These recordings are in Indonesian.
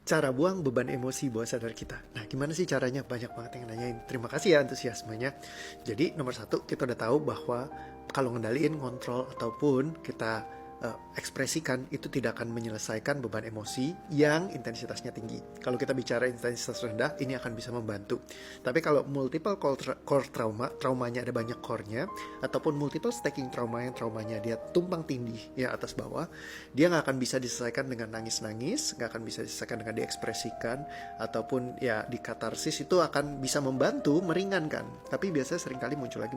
cara buang beban emosi bawah sadar kita. Nah, gimana sih caranya? Banyak banget yang nanyain. Terima kasih ya antusiasmenya. Jadi, nomor satu, kita udah tahu bahwa kalau ngendaliin, kontrol, ataupun kita ekspresikan, itu tidak akan menyelesaikan beban emosi yang intensitasnya tinggi. Kalau kita bicara intensitas rendah, ini akan bisa membantu. Tapi kalau multiple core trauma, traumanya ada banyak core-nya, ataupun multiple stacking trauma yang traumanya dia tumpang tindih ya atas bawah, dia nggak akan bisa diselesaikan dengan nangis-nangis, nggak akan bisa diselesaikan dengan diekspresikan, ataupun ya di katarsis. Itu akan bisa membantu meringankan. Tapi biasanya seringkali muncul lagi.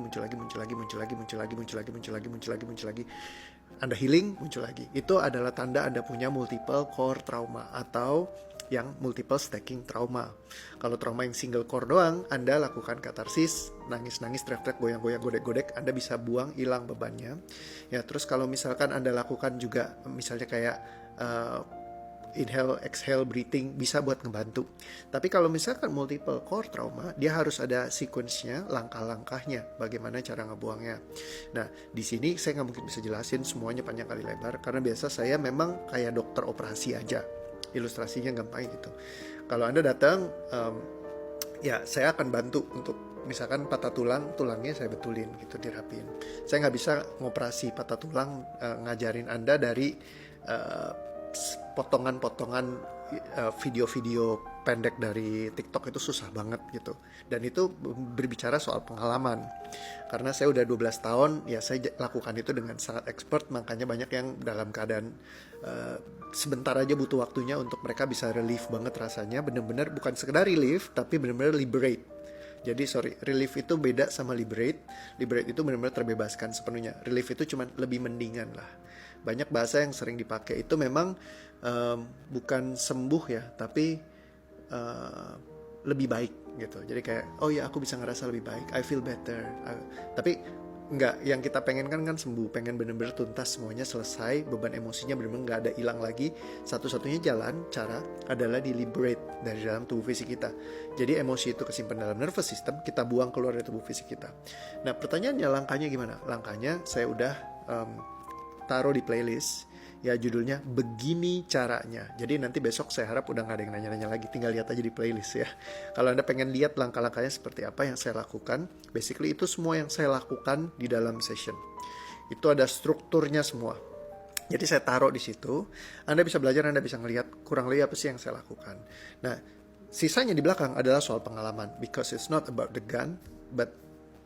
Anda healing, muncul lagi. Itu adalah tanda Anda punya multiple core trauma atau yang multiple stacking trauma. Kalau trauma yang single core doang, Anda lakukan katarsis, nangis-nangis, teriak-teriak, goyang-goyang, godek-godek, Anda bisa buang, hilang bebannya. Ya, terus kalau misalkan Anda lakukan juga, misalnya kayak inhale, exhale, breathing, bisa buat ngebantu. Tapi kalau misalkan multiple core trauma, dia harus ada sequence-nya, langkah-langkahnya, bagaimana cara ngebuangnya. Nah, di sini saya nggak mungkin bisa jelasin semuanya panjang kali lebar, karena biasa saya memang kayak dokter operasi aja. Ilustrasinya gampang gitu. Kalau Anda datang, ya saya akan bantu untuk misalkan patah tulang, tulangnya saya betulin gitu, dirapin. Saya nggak bisa ngoperasi patah tulang, ngajarin Anda dari potongan-potongan video-video pendek dari TikTok. Itu susah banget gitu. Dan itu berbicara soal pengalaman. Karena saya udah 12 tahun, ya saya lakukan itu dengan sangat expert, makanya banyak yang dalam keadaan sebentar aja butuh waktunya untuk mereka bisa relief banget rasanya. Bener-bener bukan sekedar relief, tapi bener-bener liberate. Jadi relief itu beda sama liberate. Liberate itu benar-benar terbebaskan sepenuhnya. Relief itu cuma lebih mendingan lah. Banyak bahasa yang sering dipakai itu memang bukan sembuh ya, tapi lebih baik gitu. Jadi kayak, oh ya aku bisa ngerasa lebih baik, I feel better. Tapi enggak, yang kita pengen kan sembuh, pengen bener-bener tuntas semuanya, selesai, beban emosinya bener-bener nggak ada, hilang lagi. Satu-satunya cara adalah di liberate dari dalam tubuh fisik kita. Jadi emosi itu kesimpan dalam nervous system, kita buang keluar dari tubuh fisik kita. Nah pertanyaannya, langkahnya gimana? Langkahnya saya udah taruh di playlist, ya judulnya Begini Caranya. Jadi nanti besok saya harap udah gak ada yang nanya-nanya lagi, tinggal lihat aja di playlist ya. Kalau Anda pengen lihat langkah-langkahnya seperti apa yang saya lakukan, basically itu semua yang saya lakukan di dalam session. Itu ada strukturnya semua. Jadi saya taruh di situ, Anda bisa belajar, Anda bisa ngelihat kurang lebih apa sih yang saya lakukan. Nah, sisanya di belakang adalah soal pengalaman, because it's not about the gun, but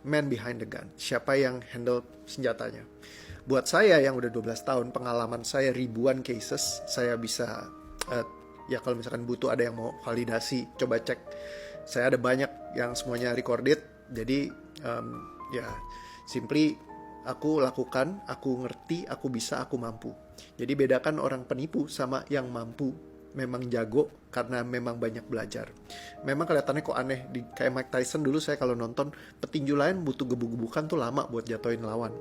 man behind the gun. Siapa yang handle senjatanya. Buat saya yang udah 12 tahun, pengalaman saya ribuan cases, saya bisa, ya kalau misalkan butuh ada yang mau validasi, coba cek. Saya ada banyak yang semuanya recorded, jadi ya simply aku lakukan, aku ngerti, aku bisa, aku mampu. Jadi bedakan orang penipu sama yang mampu, memang jago karena memang banyak belajar. Memang kelihatannya kok aneh, kayak Mike Tyson dulu saya kalau nonton petinju lain butuh gebuk-gebukan tuh lama buat jatuhin lawan.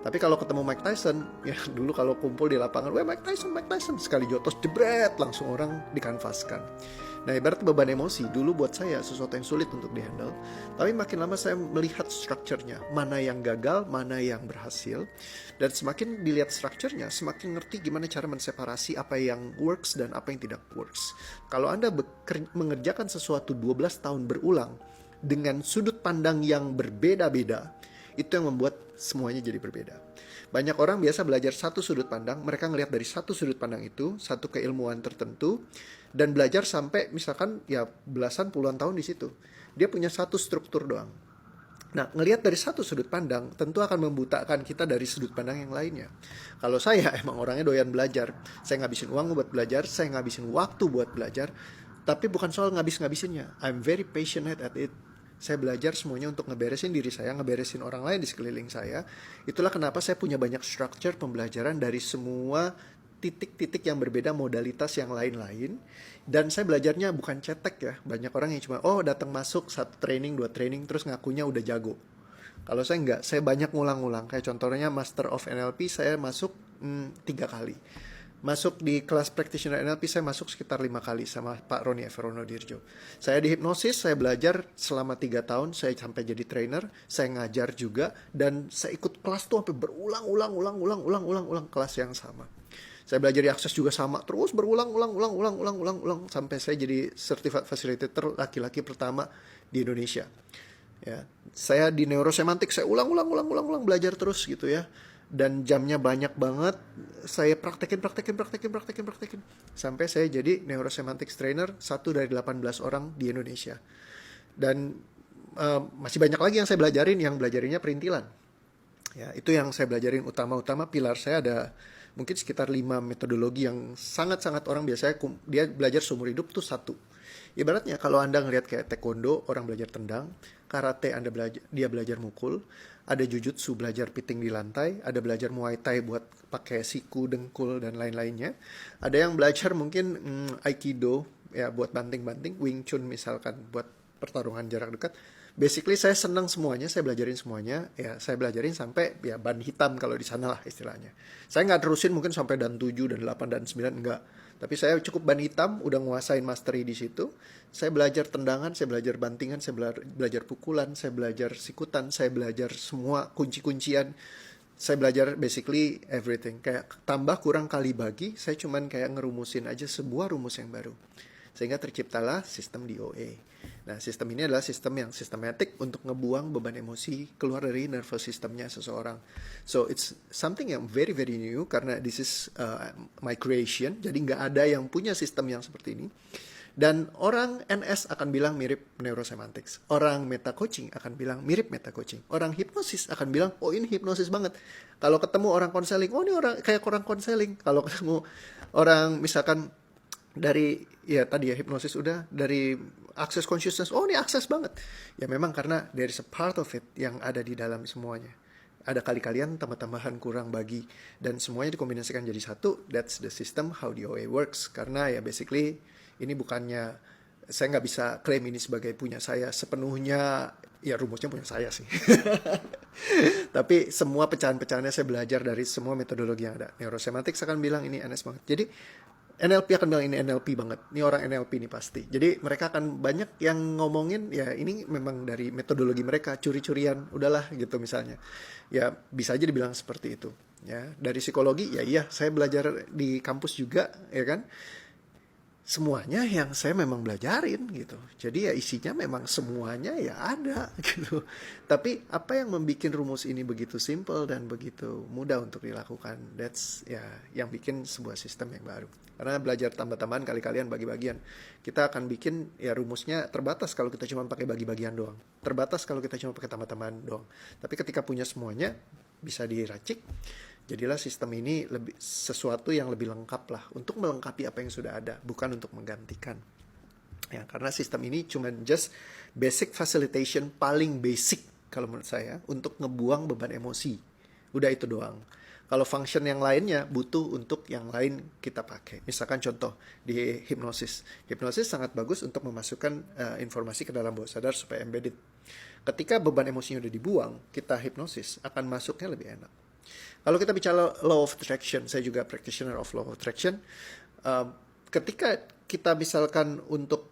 Tapi kalau ketemu Mike Tyson, ya dulu kalau kumpul di lapangan, weh Mike Tyson, sekali jotos jebret langsung orang dikanvaskan. Nah ibarat beban emosi, dulu buat saya sesuatu yang sulit untuk dihandle. Tapi makin lama saya melihat strukturnya, mana yang gagal, mana yang berhasil. Dan semakin dilihat strukturnya, semakin ngerti gimana cara menseparasi apa yang works dan apa yang tidak works. Kalau Anda mengerjakan sesuatu 12 tahun berulang dengan sudut pandang yang berbeda-beda, itu yang membuat semuanya jadi berbeda. Banyak orang biasa belajar satu sudut pandang, mereka ngelihat dari satu sudut pandang itu, satu keilmuan tertentu, dan belajar sampai misalkan ya belasan puluhan tahun di situ. Dia punya satu struktur doang. Nah, ngelihat dari satu sudut pandang tentu akan membutakan kita dari sudut pandang yang lainnya. Kalau saya emang orangnya doyan belajar, saya ngabisin uang buat belajar, saya ngabisin waktu buat belajar, tapi bukan soal ngabis-ngabisinnya. I'm very passionate at it. Saya belajar semuanya untuk ngeberesin diri saya, ngeberesin orang lain di sekeliling saya. Itulah kenapa saya punya banyak structure pembelajaran dari semua titik-titik yang berbeda, modalitas yang lain-lain. Dan saya belajarnya bukan cetek ya. Banyak orang yang cuma, datang masuk, 1 training, 2 training, terus ngakunya udah jago. Kalau saya enggak, saya banyak ngulang-ngulang. Kayak contohnya Master of NLP, saya masuk 3 kali. Masuk di kelas practitioner NLP, saya masuk sekitar 5 kali sama Pak Roni Everono Dirjo. Saya di hipnosis, saya belajar selama 3 tahun, saya sampai jadi trainer, saya ngajar juga, dan saya ikut kelas tuh sampai berulang-ulang kelas yang sama. Saya belajar di Akses juga sama, terus berulang sampai saya jadi certified facilitator laki-laki pertama di Indonesia. Ya, saya di neurosemantik saya ulang belajar terus gitu ya. Dan jamnya banyak banget, saya praktekin sampai saya jadi neurosemantics trainer, satu dari 18 orang di Indonesia. Dan masih banyak lagi yang saya belajarinnya perintilan. Ya, itu yang saya belajarin utama-utama. Pilar saya ada mungkin sekitar 5 metodologi yang sangat-sangat orang biasanya dia belajar seumur hidup tuh satu. Ibaratnya kalau Anda ngelihat kayak taekwondo, orang belajar tendang, karate dia belajar mukul, ada jujutsu belajar piting di lantai, ada belajar muay thai buat pakai siku, dengkul dan lain-lainnya. Ada yang belajar mungkin aikido ya buat banting-banting, wing chun misalkan buat pertarungan jarak dekat. Basically saya senang semuanya, saya belajarin semuanya, ya saya belajarin sampai ya ban hitam kalau di sana lah istilahnya. Saya nggak terusin mungkin sampai dan 7 dan 8 dan 9 enggak. Tapi saya cukup ban hitam, udah nguasain mastery di situ. Saya belajar tendangan, saya belajar bantingan, saya belajar pukulan, saya belajar sikutan, saya belajar semua kunci-kuncian. Saya belajar basically everything. Kayak tambah kurang kali bagi, saya cuman kayak ngerumusin aja sebuah rumus yang baru. Sehingga terciptalah sistem DOA. Nah, sistem ini adalah sistem yang sistematik untuk ngebuang beban emosi keluar dari nervous systemnya seseorang. So, it's something yang very, very new karena this is my creation. Jadi nggak ada yang punya sistem yang seperti ini. Dan orang NS akan bilang mirip neurosemantics. Orang meta coaching akan bilang mirip meta coaching. Orang hipnosis akan bilang, oh ini hipnosis banget. Kalau ketemu orang konseling, oh ini kayak orang konseling. Kalau ketemu orang misalkan dari ya tadi ya hipnosis udah, dari access consciousness, oh ini akses banget. Ya memang karena there is a part of it yang ada di dalam semuanya. Ada kali-kalian tambah-tambahan kurang bagi dan semuanya dikombinasikan jadi satu. That's the system how DOA works. Karena ya basically ini bukannya, saya nggak bisa klaim ini sebagai punya saya sepenuhnya, ya rumusnya punya saya sih. Tapi semua pecahan-pecahannya saya belajar dari semua metodologi yang ada. Neurosemantics akan bilang ini NS banget. Jadi NLP akan bilang ini NLP banget. Ini orang NLP nih pasti. Jadi mereka akan banyak yang ngomongin ya ini memang dari metodologi mereka, curi-curian, udahlah gitu misalnya. Ya bisa aja dibilang seperti itu. Ya dari psikologi ya iya saya belajar di kampus juga ya kan. Semuanya yang saya memang belajarin gitu. Jadi ya isinya memang semuanya ya ada gitu. Tapi apa yang membuat rumus ini begitu simple dan begitu mudah untuk dilakukan? That's ya yang bikin sebuah sistem yang baru. Karena belajar tambah-tambahan kali-kalian bagi-bagian. Kita akan bikin ya rumusnya terbatas kalau kita cuma pakai bagi-bagian doang. Terbatas kalau kita cuma pakai tambah-tambahan doang. Tapi ketika punya semuanya bisa diracik. Jadilah sistem ini sesuatu yang lebih lengkap lah untuk melengkapi apa yang sudah ada, bukan untuk menggantikan. Ya, karena sistem ini cuma just basic facilitation paling basic kalau menurut saya untuk ngebuang beban emosi. Udah itu doang. Kalau function yang lainnya butuh untuk yang lain kita pakai. Misalkan contoh di hipnosis. Hipnosis sangat bagus untuk memasukkan informasi ke dalam bawah sadar supaya embedded. Ketika beban emosinya udah dibuang, kita hipnosis akan masuknya lebih enak. Kalau kita bicara law of attraction, saya juga practitioner of law of attraction. Ketika kita misalkan untuk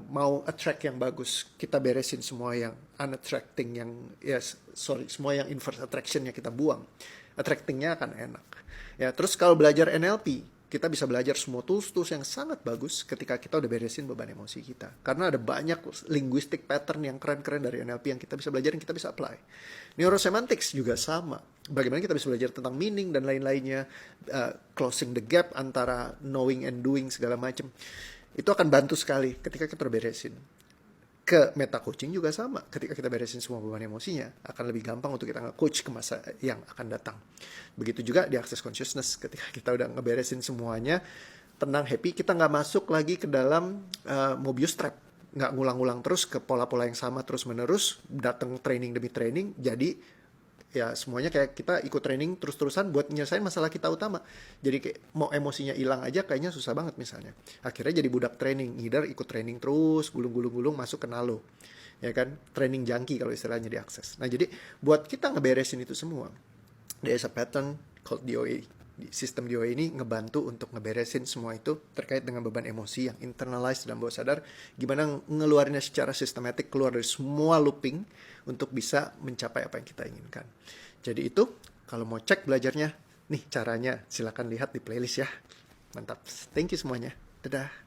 mau attract yang bagus, kita beresin semua yang unattracting, semua yang inverse attractionnya kita buang. Attractingnya akan enak. Ya, terus kalau belajar NLP, kita bisa belajar semua tools-tools yang sangat bagus ketika kita udah beresin beban emosi kita. Karena ada banyak linguistic pattern yang keren-keren dari NLP yang kita bisa belajar, yang kita bisa apply. Neurosemantics juga sama. Bagaimana kita bisa belajar tentang meaning dan lain-lainnya, closing the gap antara knowing and doing segala macam. Itu akan bantu sekali ketika kita udah beresin. Ke meta coaching juga sama. Ketika kita beresin semua beban emosinya, akan lebih gampang untuk kita nge-coach ke masa yang akan datang. Begitu juga di access consciousness. Ketika kita udah ngeberesin semuanya, tenang, happy, kita nggak masuk lagi ke dalam Mobius trap. Nggak ngulang-ngulang terus ke pola-pola yang sama terus-menerus, datang training demi training, jadi ya semuanya kayak kita ikut training terus-terusan buat nyelesain masalah kita utama. Jadi kayak mau emosinya hilang aja kayaknya susah banget misalnya. Akhirnya jadi budak training, either ikut training terus, gulung-gulung masuk ke nalo. Ya kan, training junkie kalau istilahnya diakses. Nah, jadi buat kita ngeberesin itu semua, there is a pattern called DOA. Sistem DOA ini ngebantu untuk ngeberesin semua itu terkait dengan beban emosi yang internalized dalam bawah sadar, gimana ngeluarinnya secara sistematik keluar dari semua looping untuk bisa mencapai apa yang kita inginkan. Jadi itu, kalau mau cek belajarnya, Nih caranya, silakan lihat di playlist ya. Mantap. Thank you semuanya. Dadah.